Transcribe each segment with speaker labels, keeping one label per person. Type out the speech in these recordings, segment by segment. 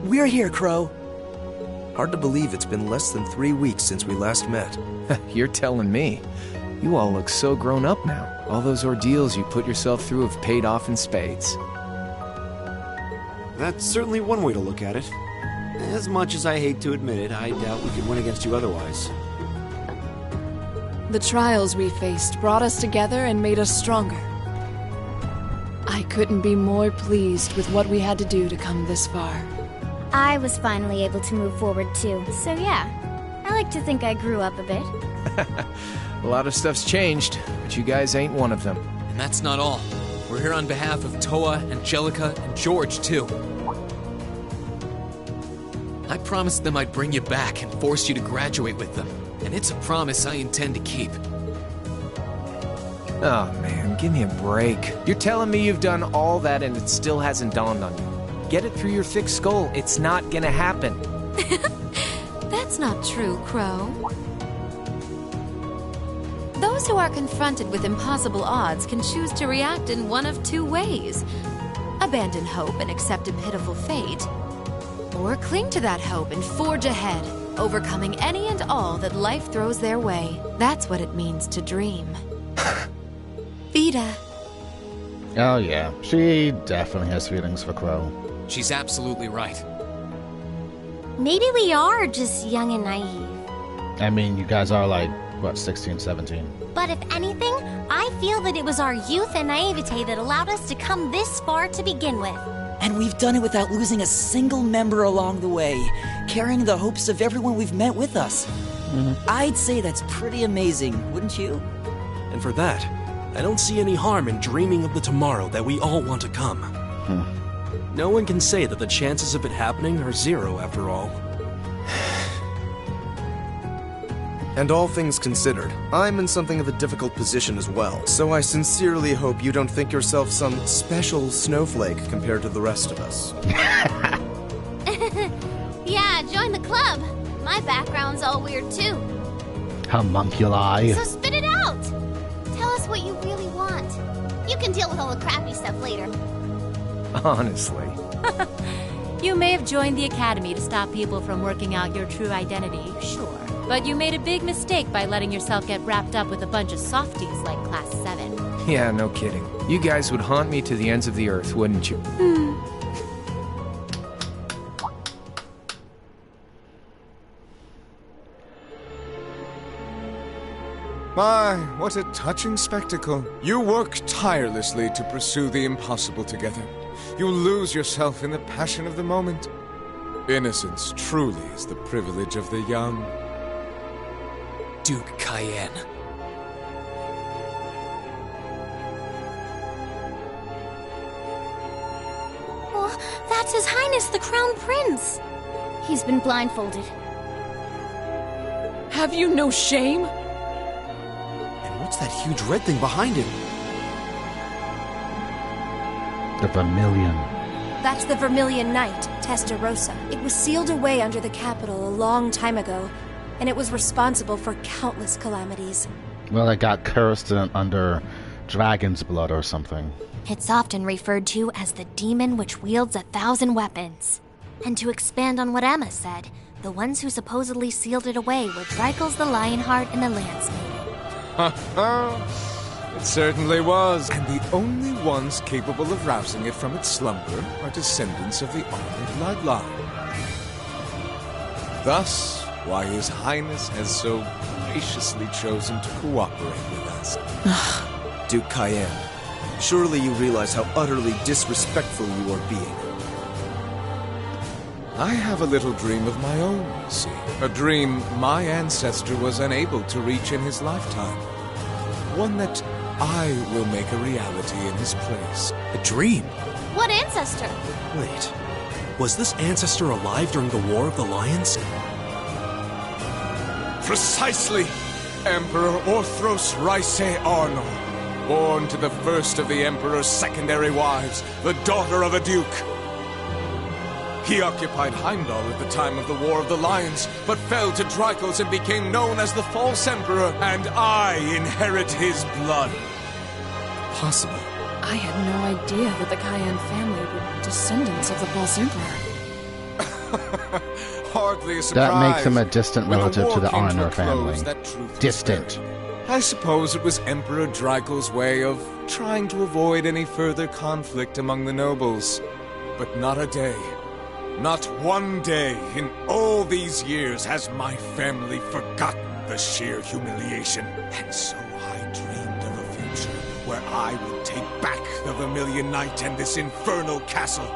Speaker 1: We're here, Crow.
Speaker 2: Hard to believe it's been less than 3 weeks since we last met.
Speaker 3: You're telling me. You all look so grown up now. All those ordeals you put yourself through have paid off in spades.
Speaker 4: That's certainly one way to look at it. As much as I hate to admit it, I doubt we could win against you otherwise.
Speaker 5: The trials we faced brought us together and made us stronger. I couldn't be more pleased with what we had to do to come this far.
Speaker 6: I was finally able to move forward too, so yeah. I like to think I grew up a bit.
Speaker 3: A lot of stuff's changed, but you guys ain't one of them.
Speaker 7: And that's not all. We're here on behalf of Toa, Angelica, and George, too. I promised them I'd bring you back and force you to graduate with them. And it's a promise I intend to keep.
Speaker 3: Oh man, give me a break. You're telling me you've done all that and it still hasn't dawned on you. Get it through your thick skull. It's not gonna happen.
Speaker 8: That's not true, Crow. Those who are confronted with impossible odds can choose to react in one of two ways. Abandon hope and accept a pitiful fate. Or cling to that hope and forge ahead, overcoming any and all that life throws their way. That's what it means to dream. Vida.
Speaker 9: Oh yeah, she definitely has feelings for Crow.
Speaker 7: She's absolutely right.
Speaker 6: Maybe we are just young and naive.
Speaker 9: I mean, you guys are like, what, 16, 17?
Speaker 6: But if anything, I feel that it was our youth and naivete that allowed us to come this far to begin with.
Speaker 1: And we've done it without losing a single member along the way, carrying the hopes of everyone we've met with us. I'd say that's pretty amazing, wouldn't you?
Speaker 2: And for that, I don't see any harm in dreaming of the tomorrow that we all want to come. No one can say that the chances of it happening are zero after all. And all things considered, I'm in something of a difficult position as well. So I sincerely hope you don't think yourself some special snowflake compared to the rest of us.
Speaker 6: Yeah, join the club. My background's all weird too.
Speaker 9: Homunculi.
Speaker 6: So spit it out! Tell us what you really want. You can deal with all the crappy stuff later.
Speaker 3: Honestly.
Speaker 8: You may have joined the academy to stop people from working out your true identity, sure. But you made a big mistake by letting yourself get wrapped up with a bunch of softies like Class 7.
Speaker 3: Yeah, no kidding. You guys would haunt me to the ends of the earth, wouldn't you?
Speaker 10: My, what a touching spectacle. You work tirelessly to pursue the impossible together. You lose yourself in the passion of the moment. Innocence truly is the privilege of the young.
Speaker 7: Duke Cayenne.
Speaker 6: Oh, that's His Highness the Crown Prince. He's been blindfolded.
Speaker 5: Have you no shame?
Speaker 4: And what's that huge red thing behind him?
Speaker 9: The Vermilion.
Speaker 11: That's the Vermilion Knight, Testarossa. It was sealed away under the capital a long time ago, and it was responsible for countless calamities.
Speaker 9: Well, it got cursed under dragon's blood or something.
Speaker 6: It's often referred to as the demon which wields 1,000 weapons. And to expand on what Emma said, the ones who supposedly sealed it away were Dreikel's the Lionheart and the Lance Maiden.
Speaker 10: It certainly was. And the only ones capable of rousing it from its slumber are descendants of the honored bloodline. Thus, why His Highness has so graciously chosen to cooperate with us.
Speaker 2: Duke Cayenne, surely you realize how utterly disrespectful you are being.
Speaker 10: I have a little dream of my own, you see. A dream my ancestor was unable to reach in his lifetime. One that I will make a reality in his place.
Speaker 7: A dream?
Speaker 6: What ancestor?
Speaker 2: Wait, was this ancestor alive during the War of the Lions?
Speaker 10: Precisely! Emperor Orthros Raise Arno, born to the first of the Emperor's secondary wives, the daughter of a duke. He occupied Heimdall at the time of the War of the Lions, but fell to Dreikel's and became known as the False Emperor, and I inherit his blood.
Speaker 2: Possible.
Speaker 5: I had no idea that the Cayenne family were descendants of the False Emperor.
Speaker 10: Hardly a surprise.
Speaker 9: That makes him a distant
Speaker 10: When
Speaker 9: relative
Speaker 10: war
Speaker 9: to the
Speaker 10: came
Speaker 9: Arnor
Speaker 10: a close,
Speaker 9: family.
Speaker 10: that truth was
Speaker 9: Distant.
Speaker 10: buried. I suppose it was Emperor Dreikel's way of trying to avoid any further conflict among the nobles. But not a day, not one day in all these years has my family forgotten the sheer humiliation. And so I dreamed of a future where I would take back the Vermilion Knight and this infernal castle.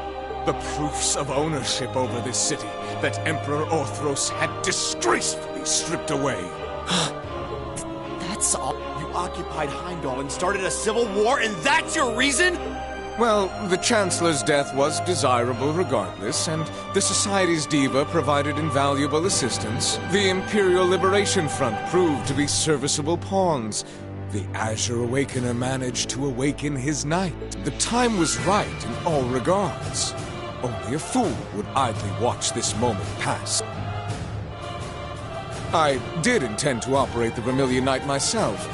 Speaker 10: The proofs of ownership over this city that Emperor Orthros had disgracefully stripped away.
Speaker 4: That's all. You occupied Heimdall and started a civil war, and that's your reason?
Speaker 10: Well, the Chancellor's death was desirable regardless, and the Society's diva provided invaluable assistance. The Imperial Liberation Front proved to be serviceable pawns. The Azure Awakener managed to awaken his knight. The time was right in all regards. Only a fool would idly watch this moment pass. I did intend to operate the Vermilion Knight myself,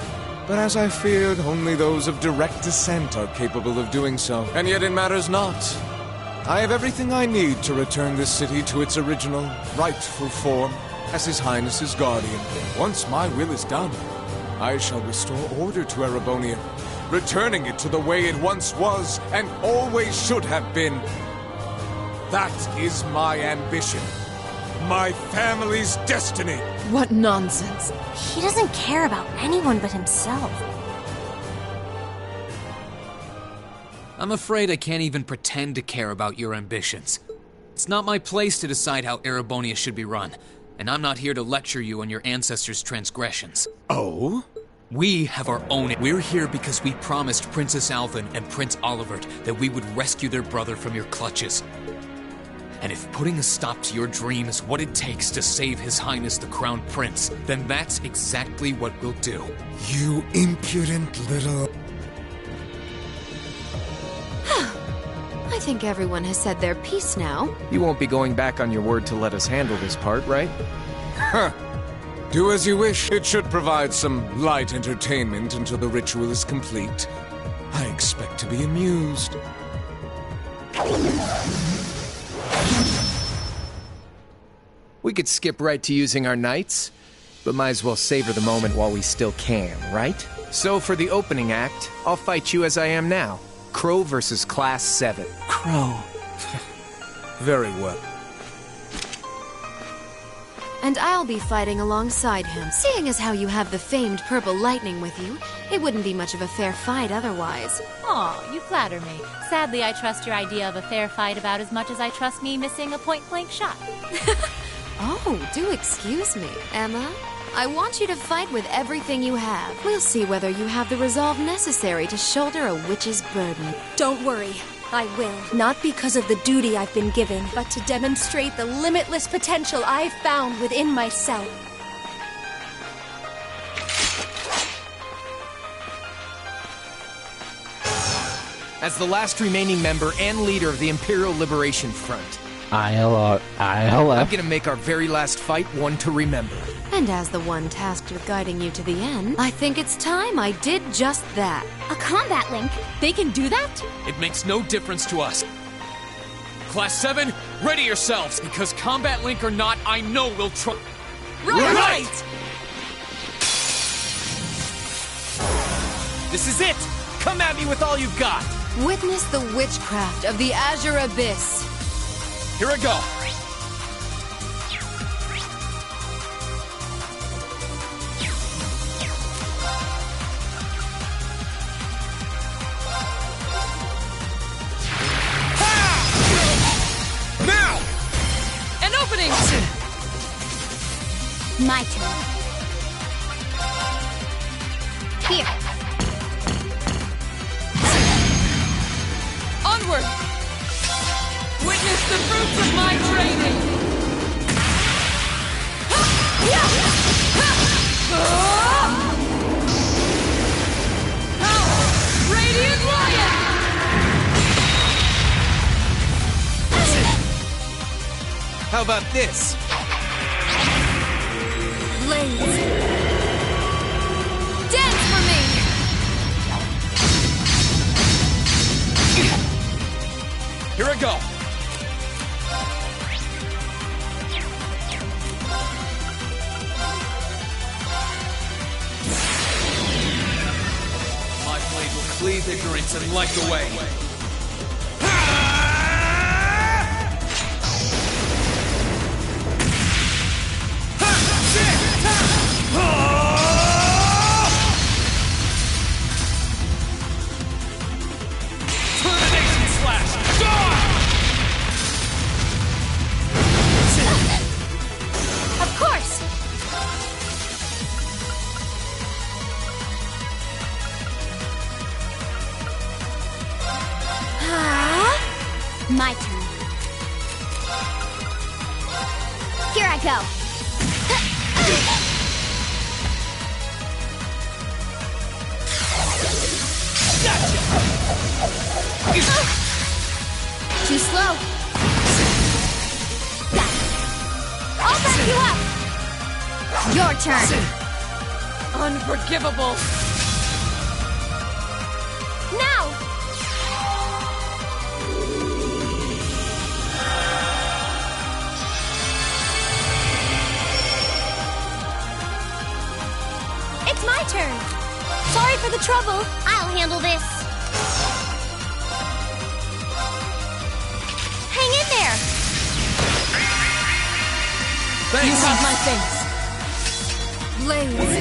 Speaker 10: but as I feared, only those of direct descent are capable of doing so. And yet it matters not. I have everything I need to return this city to its original, rightful form as His Highness's guardian. Once my will is done, I shall restore order to Erebonia, returning it to the way it once was and always should have been. That is my ambition. My family's destiny.
Speaker 5: What nonsense.
Speaker 6: He doesn't care about anyone but himself.
Speaker 7: I'm afraid I can't even pretend to care about your ambitions. It's not my place to decide how Erebonia should be run, and I'm not here to lecture you on your ancestors' transgressions.
Speaker 10: Oh?
Speaker 7: We have our own. We're here because we promised Princess Alvin and Prince Olivert that we would rescue their brother from your clutches. And if putting a stop to your dream is what it takes to save His Highness the Crown Prince, then that's exactly what we'll do.
Speaker 10: You impudent little...
Speaker 8: I think everyone has said their piece now.
Speaker 3: You won't be going back on your word to let us handle this part, right?
Speaker 10: Huh. Do as you wish. It should provide some light entertainment until the ritual is complete. I expect to be amused.
Speaker 3: We could skip right to using our knights, but might as well savor the moment while we still can, right? So for the opening act, I'll fight you as I am now. Crow versus Class 7.
Speaker 1: Crow.
Speaker 10: Very well.
Speaker 8: And I'll be fighting alongside him. Seeing as how you have the famed purple lightning with you, it wouldn't be much of a fair fight otherwise.
Speaker 12: Aw, you flatter me. Sadly, I trust your idea of a fair fight about as much as I trust me missing a point-blank shot.
Speaker 8: Oh, do excuse me. Emma, I want you to fight with everything you have. We'll see whether you have the resolve necessary to shoulder a witch's burden.
Speaker 11: Don't worry, I will. Not because of the duty I've been given, but to demonstrate the limitless potential I've found within myself.
Speaker 3: As the last remaining member and leader of the Imperial Liberation Front,
Speaker 9: ILF.
Speaker 3: I'm gonna make our very last fight one to remember.
Speaker 8: And as the one tasked with guiding you to the end, I think it's time I did just that.
Speaker 12: A combat link? They can do that?
Speaker 7: It makes no difference to us. Class 7, ready yourselves, because combat link or not, I know we'll try.
Speaker 12: Right!
Speaker 3: This is it! Come at me with all you've got!
Speaker 8: Witness the witchcraft of the Azure Abyss.
Speaker 7: Here I go.
Speaker 10: Now!
Speaker 5: An opening!
Speaker 12: My turn. Here.
Speaker 5: Onward! Witness the fruits of my training! Radiant Lion!
Speaker 3: How about this?
Speaker 8: Blades. Dance for me!
Speaker 7: Here I go. cleave ignorance and light the way. Termination slash!
Speaker 11: Of course!
Speaker 6: My turn. Here I go. Too slow. Got it. I'll back you up. Your turn.
Speaker 5: Unforgivable!
Speaker 6: Now.
Speaker 11: It's my turn. Sorry for the trouble.
Speaker 6: I'll handle this. Hang in there.
Speaker 5: You have my thanks.
Speaker 8: Blaze.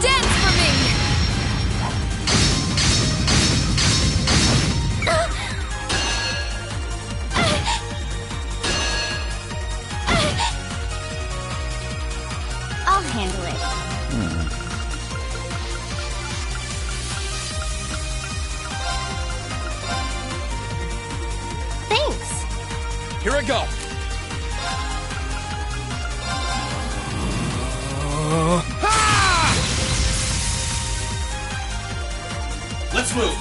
Speaker 8: Dance for me!
Speaker 6: I'll handle it. Thanks.
Speaker 7: Here I go. Let's move.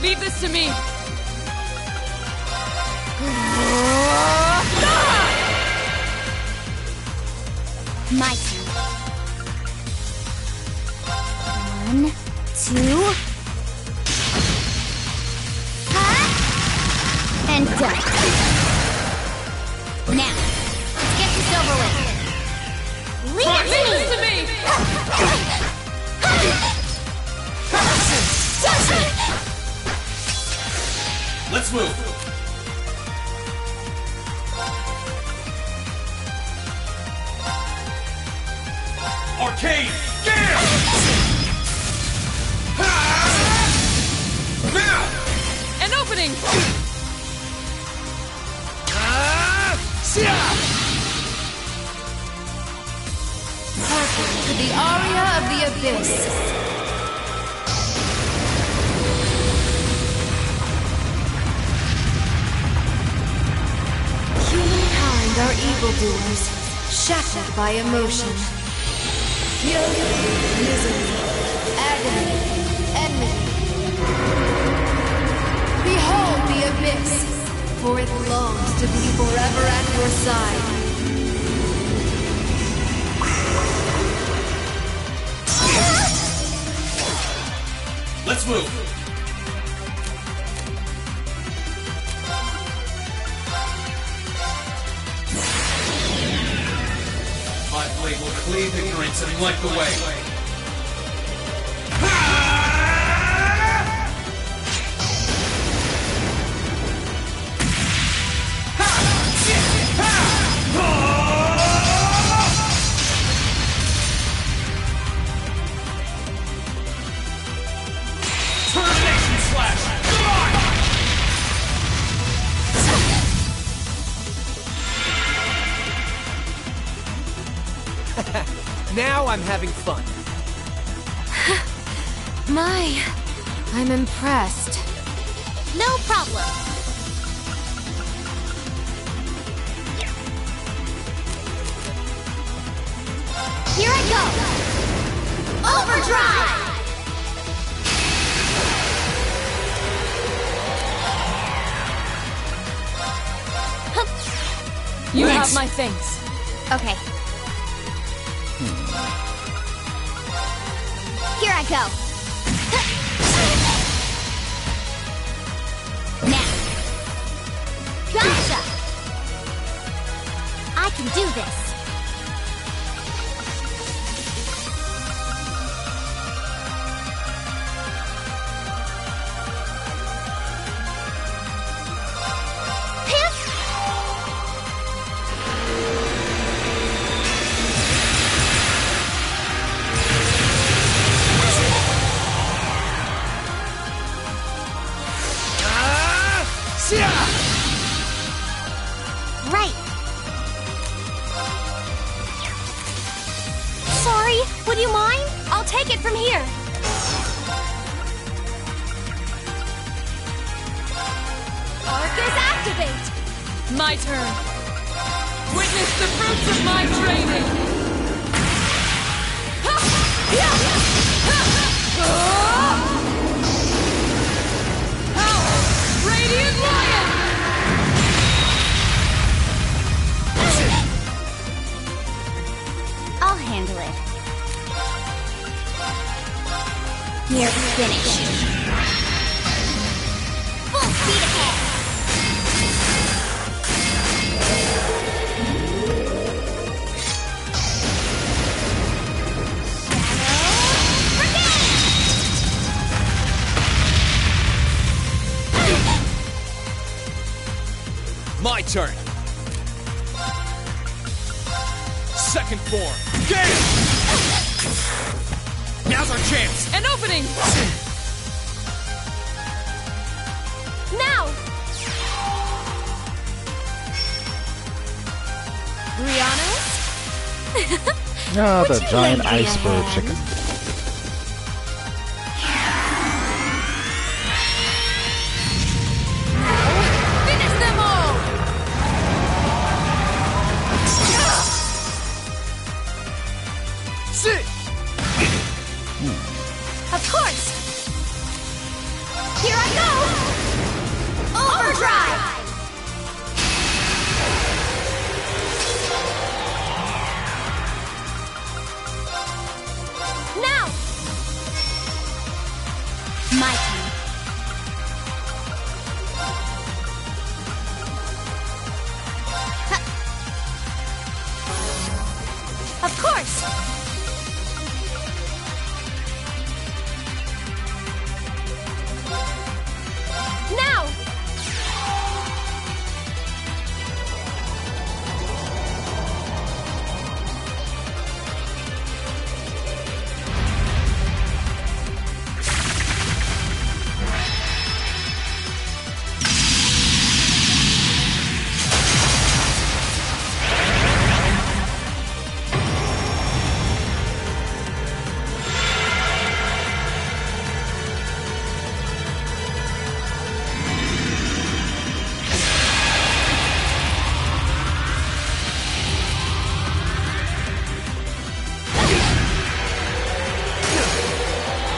Speaker 5: Leave this to me.
Speaker 6: My turn. 1, 2. And done. Now, let's get this over with. Leave it to me!
Speaker 7: Let's move. Arcade! Scale! Now!
Speaker 5: An opening!
Speaker 8: Hearken to the aria of the abyss. Humankind are evildoers, shackled by emotion. Guilt, misery, agony, enmity. Behold the abyss, for it longs to be forever at your side.
Speaker 7: Let's move. My blade will cleave ignorance and light the way. Termination slash!
Speaker 3: Now I'm having fun.
Speaker 8: I'm impressed.
Speaker 6: No problem. Here I go. Overdrive!
Speaker 5: You have my thanks.
Speaker 6: Okay. Here I go. Now. Gotcha! I can do this.
Speaker 11: Would you mind? I'll take it from here. Arcus activate!
Speaker 5: My turn. Witness the fruits of my training! Power! Radiant Lion!
Speaker 6: I'll handle it. Near finish. Full speed ahead.
Speaker 7: My turn. Second form. Gale! Now's our chance.
Speaker 5: An opening!
Speaker 11: Now!
Speaker 5: Brianna's?
Speaker 9: Ah, the
Speaker 6: Would you
Speaker 9: giant
Speaker 6: lend me a
Speaker 9: iceberg
Speaker 6: hand?
Speaker 9: chicken.
Speaker 5: Finish them all!
Speaker 3: Sit!
Speaker 11: Of course! Here I go! Overdrive! Now!
Speaker 6: My turn.
Speaker 11: Of course! Now!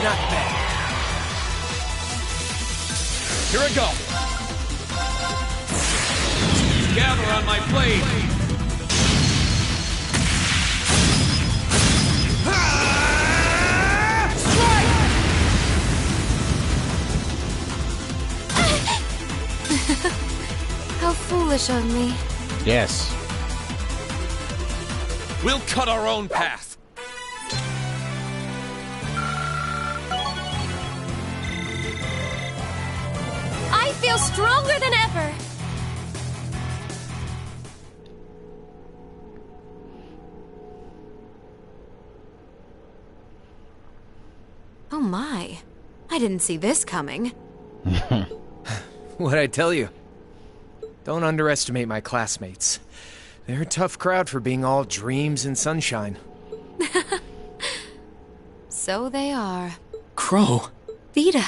Speaker 3: Not bad.
Speaker 7: Here I go. Gather on my blade.
Speaker 8: How foolish of me.
Speaker 9: Yes.
Speaker 7: We'll cut our own path.
Speaker 11: I feel stronger than ever!
Speaker 8: Oh my. I didn't see this coming.
Speaker 3: What'd I tell you? Don't underestimate my classmates. They're a tough crowd for being all dreams and sunshine.
Speaker 8: So they are.
Speaker 7: Crow.
Speaker 8: Vita.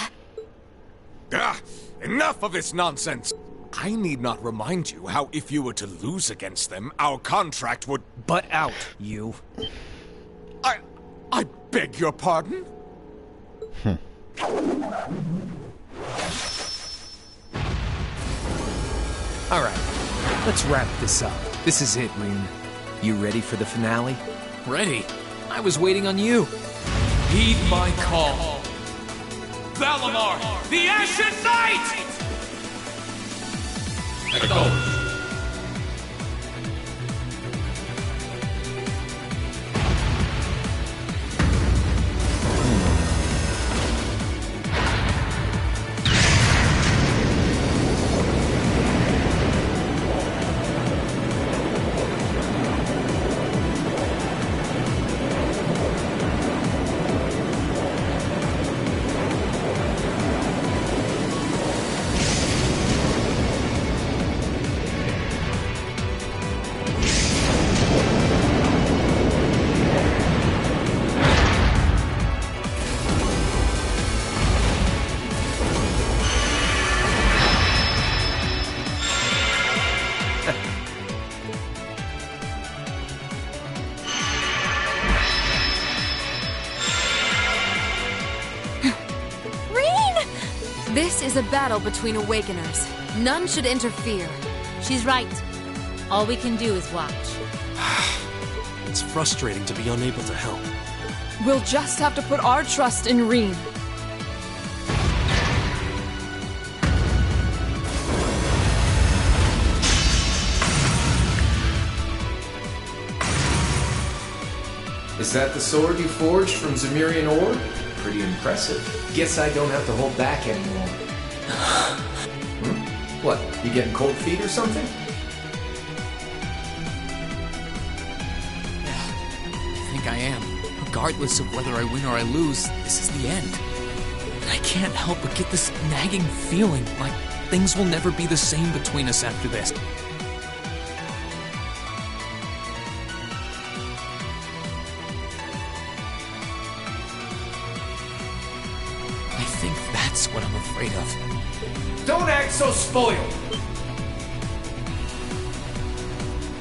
Speaker 10: Ah, enough of this nonsense! I need not remind you how if you were to lose against them, our contract would...
Speaker 3: Butt out, you.
Speaker 10: I beg your pardon?
Speaker 3: Alright, let's wrap this up. This is it, Rean. You ready for the finale?
Speaker 7: Ready? I was waiting on you. Heed my call. Valimar, the Ashen Knight! There goes.
Speaker 8: This is a battle between Awakeners. None should interfere.
Speaker 12: She's right. All we can do is watch.
Speaker 13: It's frustrating to be unable to help.
Speaker 5: We'll just have to put our trust in Rean.
Speaker 3: Is that the sword you forged from Zemirian ore? Pretty impressive. Guess I don't have to hold back anymore. What, you getting cold feet or something?
Speaker 7: Yeah, I think I am. Regardless of whether I win or I lose, this is the end. And I can't help but get this nagging feeling like things will never be the same between us after this. I think that's what I'm afraid of.
Speaker 3: Don't act so spoiled!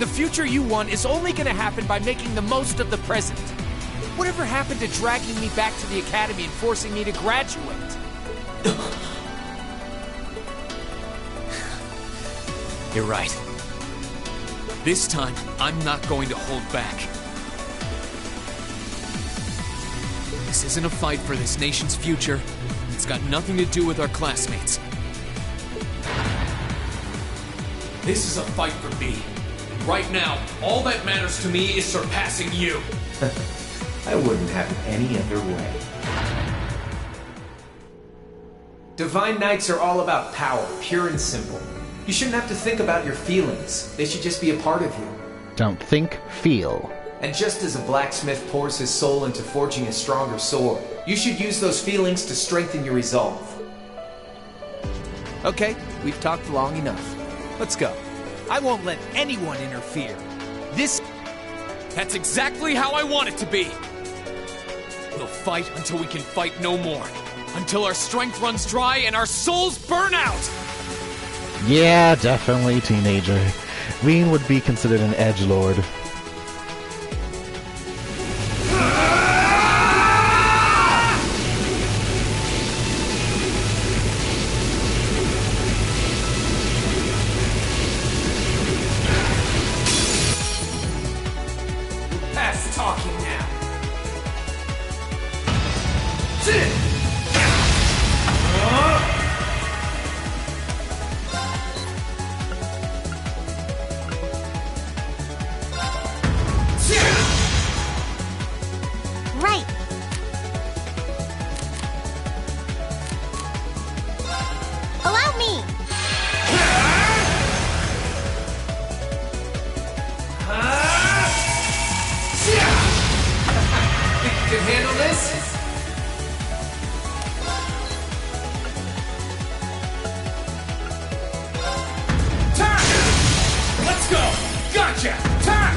Speaker 14: The future you want is only gonna happen by making the most of the present. Whatever happened to dragging me back to the academy and forcing me to graduate?
Speaker 7: You're right. This time, I'm not going to hold back. This isn't a fight for this nation's future. It's got nothing to do with our classmates. This is a fight for me. Right now, all that matters to me is surpassing you.
Speaker 3: I wouldn't have it any other way. Divine Knights are all about power, pure and simple. You shouldn't have to think about your feelings. They should just be a part of you.
Speaker 9: Don't think, feel.
Speaker 3: And just as a blacksmith pours his soul into forging a stronger sword, you should use those feelings to strengthen your resolve.
Speaker 14: Okay, we've talked long enough. Let's go. I won't let anyone interfere.
Speaker 7: That's exactly how I want it to be. We'll fight until we can fight no more. Until our strength runs dry and our souls burn out!
Speaker 9: Yeah, definitely teenager. Rean would be considered an edgelord.
Speaker 3: Past talking now.
Speaker 6: Right. Allow me.
Speaker 3: Think you can handle this?
Speaker 7: Turn! Let's go! Gotcha! Turn!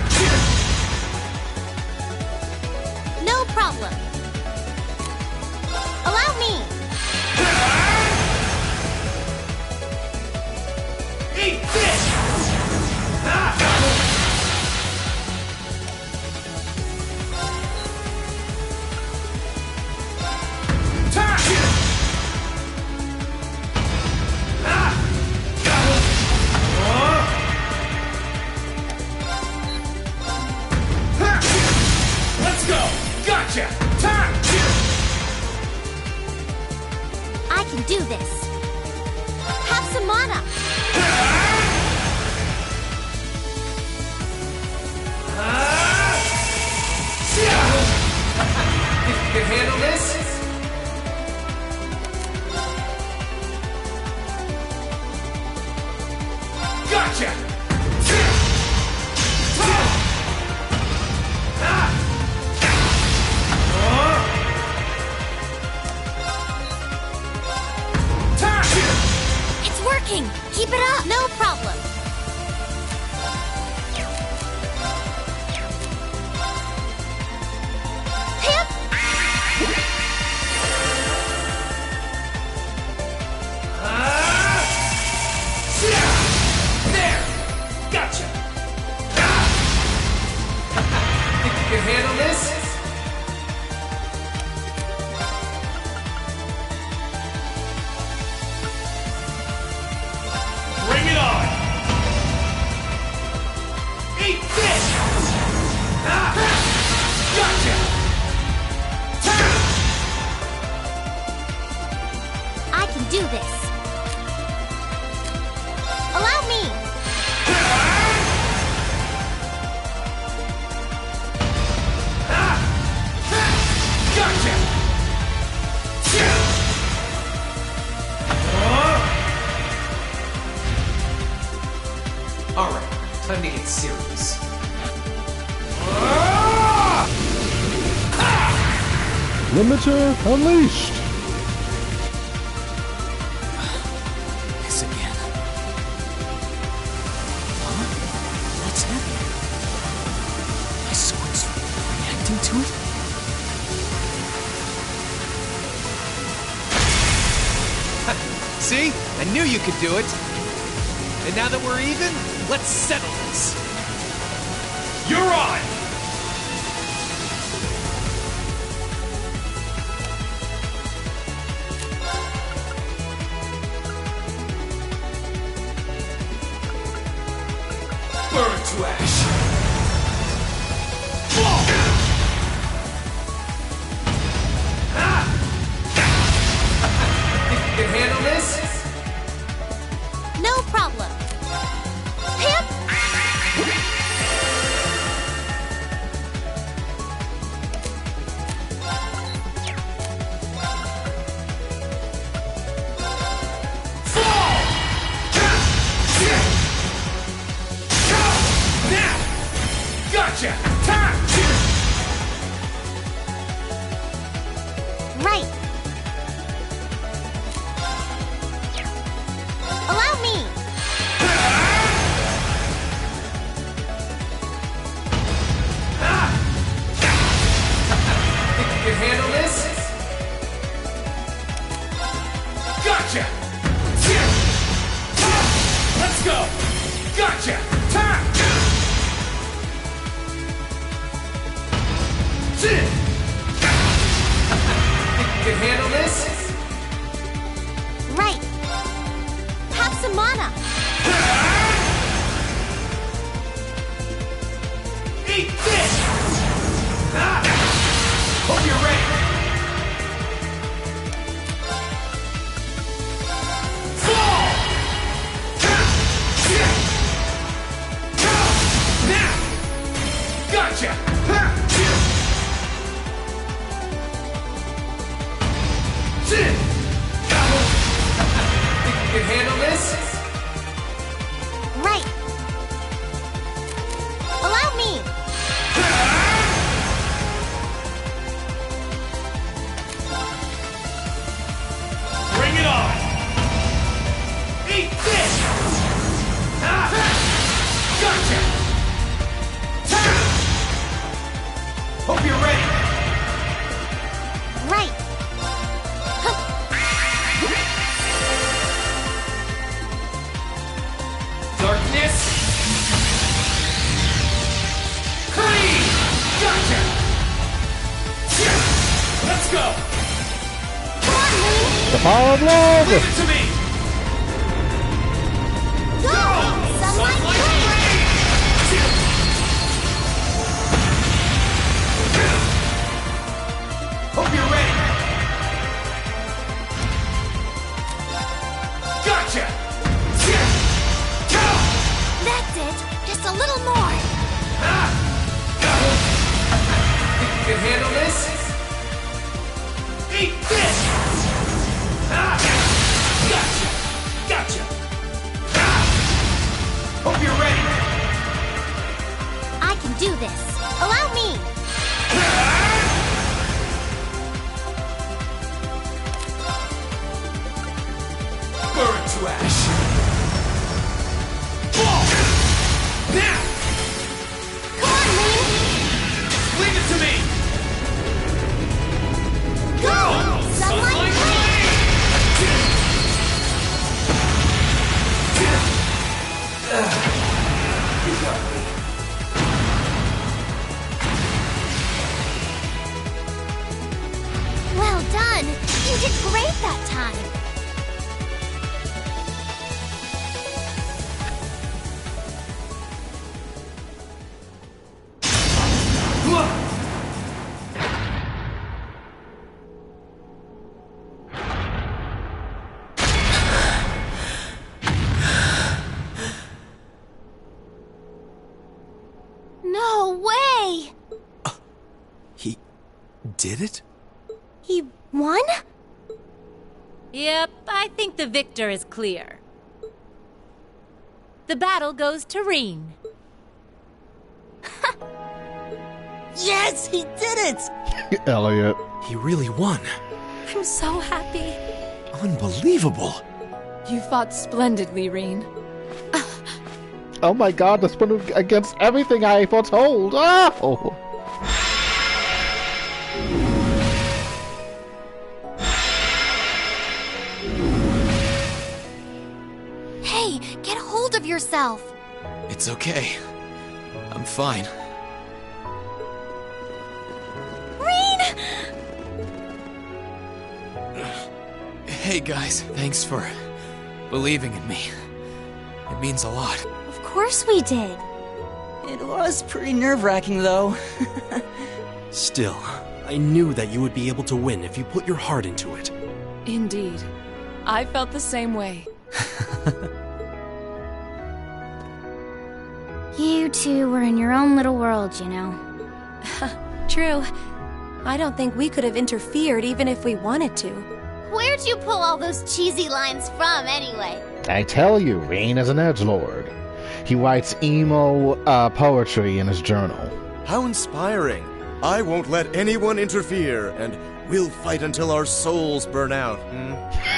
Speaker 6: No problem. Allow me.
Speaker 7: Eat this! Let's go! Gotcha! Turn!
Speaker 6: I can do this. Have some mana.
Speaker 3: Think you can handle this?
Speaker 7: Gotcha!
Speaker 6: It's working. Keep it up. No problem. Hip.
Speaker 3: serious.
Speaker 9: Limiter unleashed!
Speaker 7: This again. Huh? What's happening? My sword's reacting to it?
Speaker 3: See? I knew you could do it. And now that we're even, let's settle this.
Speaker 14: You're on! Burn to ash!
Speaker 3: Think you can handle this?
Speaker 6: No problem. Hip!
Speaker 14: Gotcha! Time!
Speaker 6: Right. Allow me.
Speaker 3: Think you can handle this?
Speaker 14: Gotcha! Let's go! Gotcha! Time!
Speaker 3: Think you can handle this?
Speaker 6: Right. Have some mana.
Speaker 14: Eat this! Hope you're ready! Fall! Now! Gotcha!
Speaker 3: Think you can handle this?
Speaker 6: Right. Allow me.
Speaker 14: Bring it on! Eat this! Gotcha!
Speaker 3: Hope you're ready.
Speaker 6: Right.
Speaker 14: Darkness! Clean! Gotcha! Let's go!
Speaker 9: The power of love!
Speaker 14: Leave it to me!
Speaker 6: Go! Sunlight Blade!
Speaker 14: Hope you're ready! Gotcha!
Speaker 6: That's it. Just a little more.
Speaker 3: Think you can handle this?
Speaker 14: Eat this! Gotcha! Gotcha!
Speaker 3: Hope you're ready.
Speaker 6: I can do this. Allow me.
Speaker 14: Burn to ash! Fall! Now!
Speaker 6: Come on, Rean.
Speaker 14: Leave it to me!
Speaker 6: Go! Sunlight Blade!
Speaker 3: You got me.
Speaker 6: Well done. You did great that time. No way!
Speaker 4: He did it?
Speaker 6: He won?
Speaker 12: Yep, I think the victor is clear. The battle goes to Rean.
Speaker 1: Yes, he did it!
Speaker 9: Elliot.
Speaker 13: He really won.
Speaker 11: I'm so happy.
Speaker 13: Unbelievable.
Speaker 5: You fought splendidly, Rean.
Speaker 9: Oh my god, this went against everything I foretold. Oh!
Speaker 6: Hey, get a hold of yourself!
Speaker 7: It's okay. I'm fine.
Speaker 6: Rean!
Speaker 7: Hey guys, thanks for believing in me. It means a lot.
Speaker 6: Of course we did.
Speaker 1: It was pretty nerve-wracking, though.
Speaker 13: Still, I knew that you would be able to win if you put your heart into it.
Speaker 5: Indeed. I felt the same way.
Speaker 6: You two were in your own little world, you know.
Speaker 11: True. I don't think we could have interfered even if we wanted to.
Speaker 6: Where'd you pull all those cheesy lines from, anyway?
Speaker 9: I tell you, Rean is an edgelord. He writes emo poetry in his journal.
Speaker 2: How inspiring. I won't let anyone interfere, and we'll fight until our souls burn out.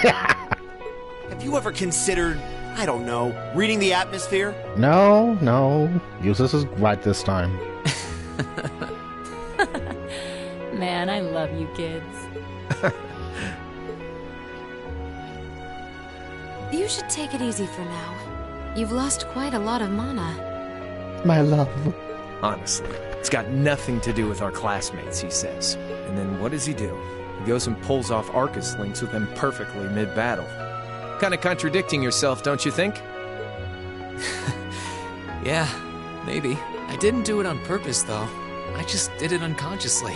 Speaker 4: Have you ever considered, I don't know, reading the atmosphere?
Speaker 9: No. Useless is right this time.
Speaker 12: Man, I love you kids.
Speaker 8: You should take it easy for now. You've lost quite a lot of mana.
Speaker 9: My love.
Speaker 3: Honestly, it's got nothing to do with our classmates, he says. And then what does he do? He goes and pulls off Arcus links with them perfectly mid-battle. Kind of contradicting yourself, don't you think?
Speaker 7: Yeah, maybe. I didn't do it on purpose, though. I just did it unconsciously.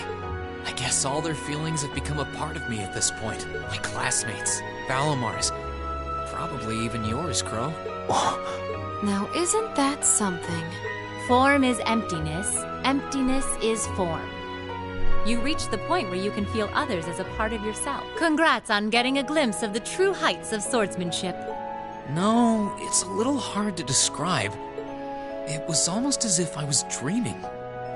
Speaker 7: I guess all their feelings have become a part of me at this point. My classmates, Valamar's, probably even yours, Crow.
Speaker 8: Now, isn't that something?
Speaker 12: Form is emptiness. Emptiness is form. You reach the point where you can feel others as a part of yourself. Congrats on getting a glimpse of the true heights of swordsmanship.
Speaker 7: No, it's a little hard to describe. It was almost as if I was dreaming.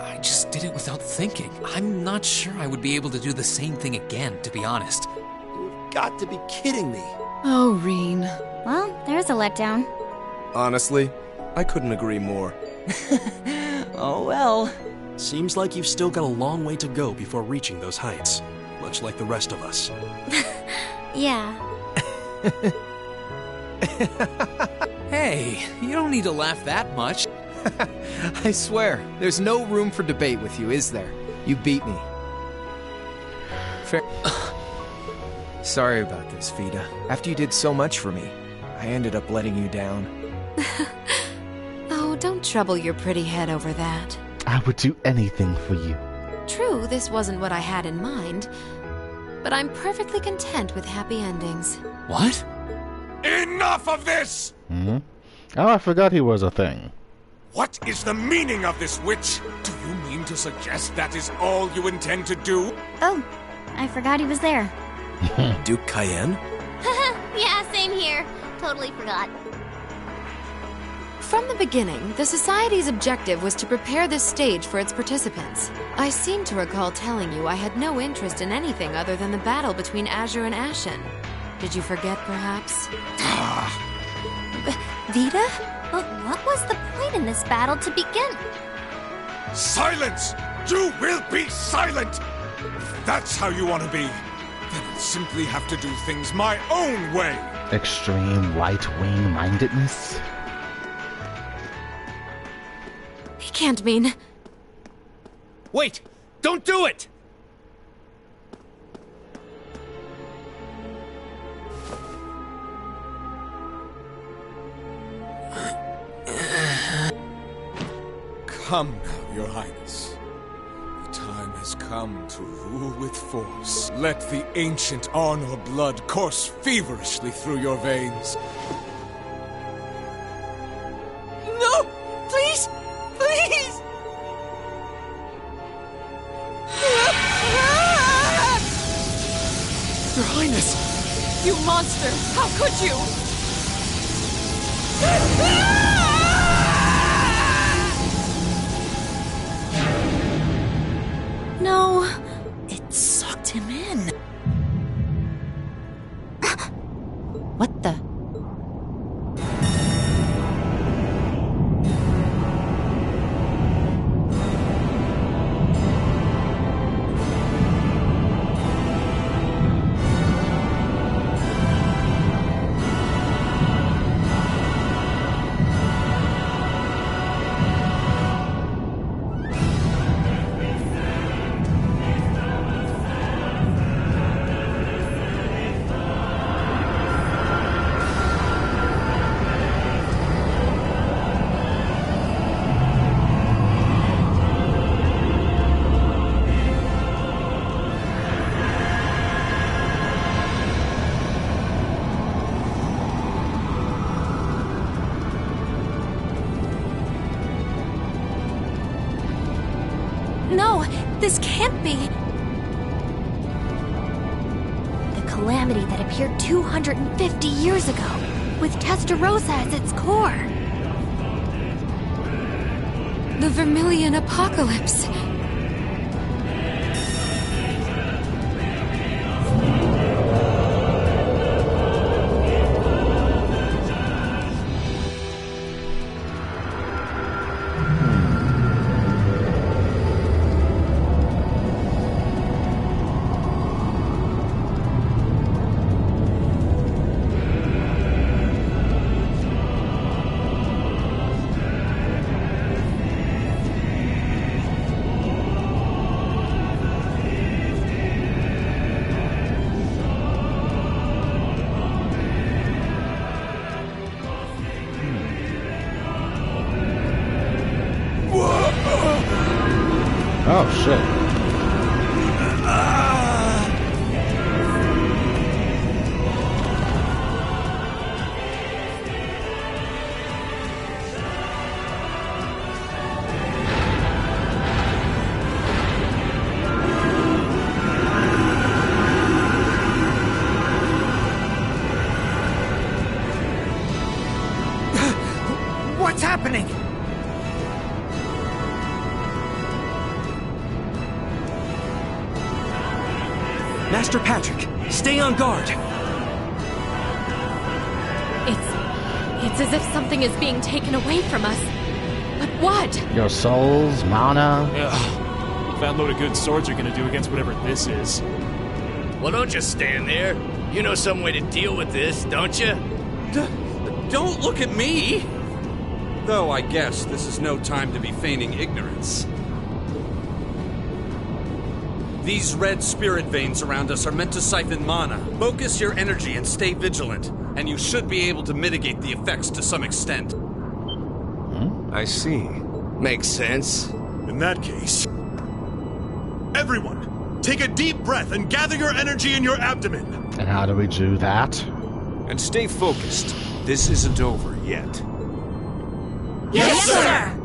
Speaker 7: I just did it without thinking. I'm not sure I would be able to do the same thing again, to be honest.
Speaker 4: You've got to be kidding me.
Speaker 5: Oh, Rean.
Speaker 6: Well, there's a letdown.
Speaker 2: Honestly, I couldn't agree more.
Speaker 1: Oh well.
Speaker 13: Seems like you've still got a long way to go before reaching those heights, much like the rest of us.
Speaker 6: Yeah.
Speaker 7: Hey, you don't need to laugh that much.
Speaker 3: I swear, there's no room for debate with you, is there? You beat me. Fair. Sorry about this, Vida. After you did so much for me, I ended up letting you down.
Speaker 8: Oh, don't trouble your pretty head over that.
Speaker 9: I would do anything for you.
Speaker 8: True, this wasn't what I had in mind, but I'm perfectly content with happy endings.
Speaker 7: What?
Speaker 10: Enough of this!
Speaker 9: Hmm? Oh, I forgot he was a thing.
Speaker 10: What is the meaning of this, witch? Do you mean to suggest that is all you intend to do?
Speaker 6: Oh, I forgot he was there.
Speaker 13: Duke Cayenne?
Speaker 6: Yeah, same here. Totally forgot.
Speaker 8: From the beginning, the Society's objective was to prepare this stage for its participants. I seem to recall telling you I had no interest in anything other than the battle between Azure and Ashen. Did you forget, perhaps?
Speaker 6: Vida? But what was the point in this battle to begin?
Speaker 10: Silence! You will be silent! If that's how you want to be, then I'll simply have to do things my own way!
Speaker 9: Extreme right-wing mindedness?
Speaker 8: He can't mean...
Speaker 14: Wait! Don't do it!
Speaker 10: Come now, Your Highness. The time has come to rule with force. Let the ancient Arnor blood course feverishly through your veins.
Speaker 1: No! Please! Please!
Speaker 14: Your Highness!
Speaker 5: You monster! How could you?
Speaker 11: This can't be.
Speaker 6: The calamity that appeared 250 years ago, with Testarossa as its core.
Speaker 8: The Vermilion Apocalypse.
Speaker 9: Oh, shit.
Speaker 14: What's happening?
Speaker 13: Master Patrick, stay on guard.
Speaker 8: It's as if something is being taken away from us. But what?
Speaker 9: Your souls, mana.
Speaker 15: Ugh. That load of good swords are gonna do against whatever this is.
Speaker 16: Well, don't just stand there. You know some way to deal with this, don't you?
Speaker 17: Don't look at me! Though I guess this is no time to be feigning ignorance. These red spirit veins around us are meant to siphon mana. Focus your energy and stay vigilant, and you should be able to mitigate the effects to some extent.
Speaker 10: I see.
Speaker 16: Makes sense.
Speaker 18: In that case, everyone, take a deep breath and gather your energy in your abdomen.
Speaker 9: And how do we do that?
Speaker 10: And stay focused. This isn't over yet.
Speaker 11: Yes, sir!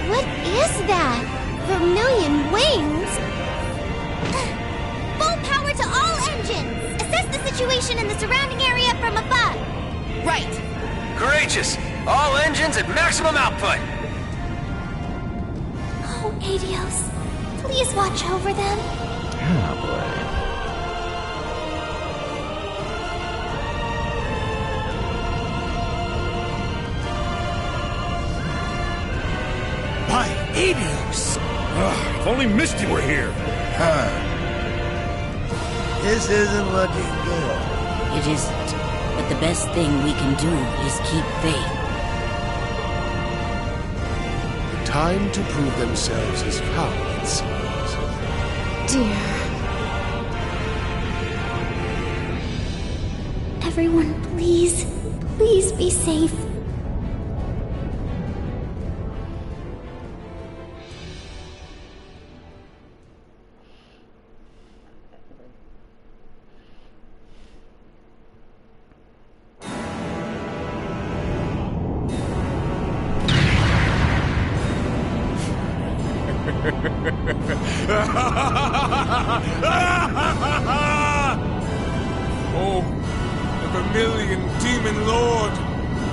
Speaker 6: What is that? Vermilion wings? Full power to all engines! Assess the situation in the surrounding area from above.
Speaker 16: Right! Courageous! All engines at maximum output!
Speaker 6: Oh, Adios. Please watch over them.
Speaker 9: Oh, boy.
Speaker 18: By Adios! If only Misty were here.
Speaker 19: This isn't looking good.
Speaker 20: It isn't. But the best thing we can do is keep faith.
Speaker 19: The time to prove themselves has come, it seems.
Speaker 6: Dear. Everyone, please. Please be safe.
Speaker 10: Oh, the Vermilion Demon Lord,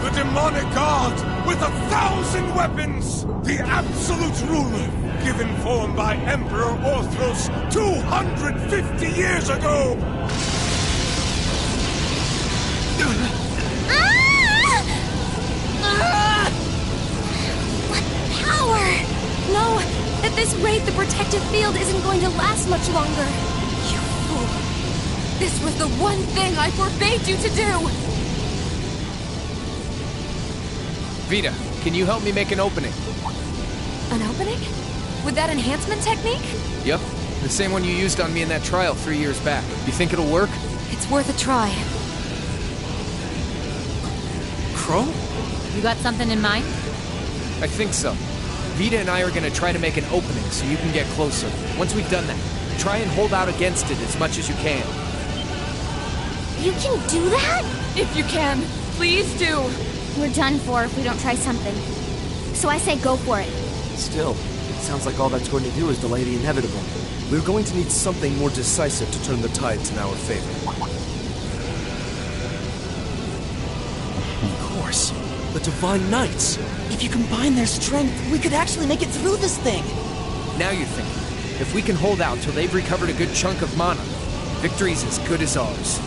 Speaker 10: the demonic god with 1,000 weapons, the absolute ruler, given form by Emperor Orthros 250 years ago!
Speaker 11: What power! No! At this rate, the protective field isn't going to last much longer.
Speaker 8: You fool! This was the one thing I forbade you to do!
Speaker 3: Vita, can you help me make an opening?
Speaker 8: An opening? With that enhancement technique?
Speaker 3: Yep. The same one you used on me in that trial 3 years back. You think it'll work?
Speaker 8: It's worth a try.
Speaker 3: Crow?
Speaker 12: You got something in mind?
Speaker 3: I think so. Vita and I are gonna try to make an opening so you can get closer. Once we've done that, try and hold out against it as much as you can.
Speaker 6: You can do that?
Speaker 5: If you can, please do.
Speaker 6: We're done for if we don't try something. So I say go for it.
Speaker 4: Still, it sounds like all that's going to do is delay the inevitable.
Speaker 2: We're going to need something more decisive to turn the tides in our favor.
Speaker 13: Of course. The Divine Knights.
Speaker 1: If you combine their strength, we could actually make it through this thing.
Speaker 3: Now you're thinking. If we can hold out till they've recovered a good chunk of mana, victory's as good as ours.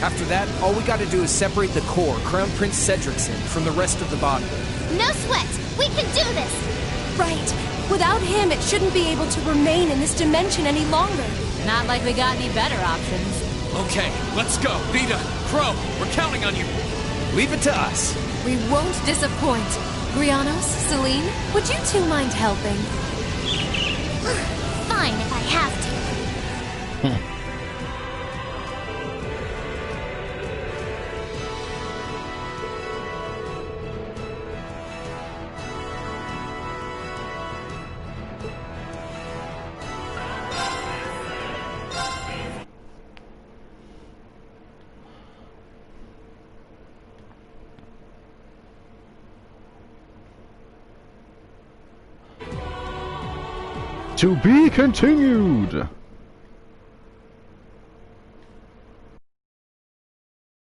Speaker 3: After that, all we gotta do is separate the core, Crown Prince Cedric's in, from the rest of the body.
Speaker 6: No sweat! We can do this!
Speaker 11: Right. Without him, it shouldn't be able to remain in this dimension any longer.
Speaker 12: Not like we got any better options.
Speaker 14: Okay, let's go. Vita, Crow, we're counting on you.
Speaker 3: Leave it to us.
Speaker 8: We won't disappoint. Grianos, Celine, would you two mind helping?
Speaker 6: Fine if I have to.
Speaker 9: To be continued!